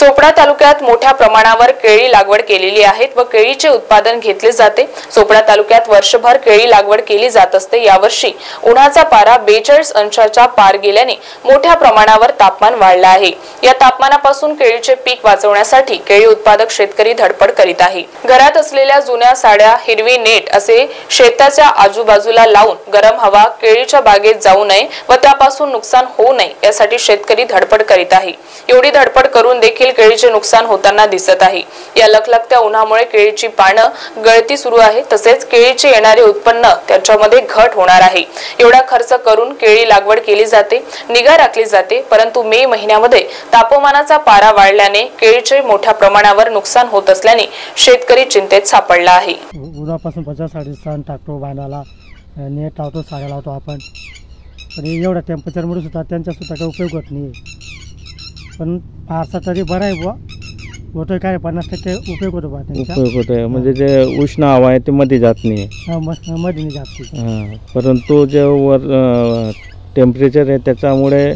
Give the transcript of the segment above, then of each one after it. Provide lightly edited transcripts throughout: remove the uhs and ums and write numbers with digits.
चोपडा तालुक्यात मोठ्या प्रमाणावर केळी लागवड केलेली आहे व केळीचे उत्पादन घेतले जाते। चोपडा तालुक्यात वर्षभर केळी लागवड केली जात असते। यावर्षी उन्हाचा पारा 42 अंशाच्या पार गेल्याने मोठ्या प्रमाणावर तापमान वाढले आहे। या तापमानापासून केळीचे पीक वाचवण्यासाठी केळी उत्पादक शेतकरी धडपड करीत आहे। घरात असलेल्या जुन्या साड्या, हिरवी नेट असे शेताच्या आजूबाजूला लावून गरम हवा केळीच्या बागेत जाऊ नये व त्यापासून नुकसान होऊ नये यासाठी शेतकरी धडपड करीत आहे। एवढी धडपड करून देखील केळीचे नुकसान होताना दिसत आहे। या लखलखत्या उन्हामुळे केळीची पानं गळती सुरू आहे, तसेच केळीचे येणारे उत्पन्न त्याच्यामध्ये घट होणार आहे। एवढा खर्च करून केळी लागवड केली जाते, निगा राखली जाते, परंतु मे महिन्यामध्ये तापमानाचा पारा वाढल्याने केळीचे मोठ्या प्रमाणावर नुकसान होत असल्याने शेतकरी चिंतेत सापडला आहे। उद्यापासून 50-60 टाकतो बांधाला, नेट लावतो, साड्या लावतो आपण, पण एवढ्या टेम्परेचरमुळे सुद्धा त्यांचा सुद्धा काही उपयोग होत नाही। पण फारसा तरी बरं आहे बुवा, होतोय काय 50% उपयोग होतो बा त्यांचा, उपयोग होतोय। म्हणजे जे उष्ण हवा आहे ते मध्ये जात नाही, मध्ये नाही जात, परंतु जे वर टेम्परेचर आहे त्याच्यामुळे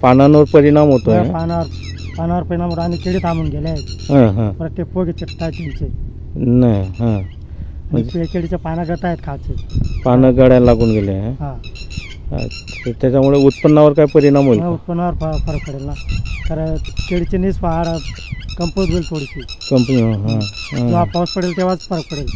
पानांवर परिणाम होतोय। पानावर परिणाम होतो आणि केळी थांबून गेले आहेत, परत ते पोगे चिकटाय त्यांचे नाही, म्हणजे केळीच्या पानं गळत आहेत, खालचे पानं गळायला लागून गेले। त्याच्यामुळे उत्पन्नावर काय परिणाम होईल? उत्पन्नावर फरक पडेल ना, कारण केळीची नीस वाढ कंपोज होईल थोडीशी, जेव्हा पाऊस पडेल तेव्हाच फरक पडेल।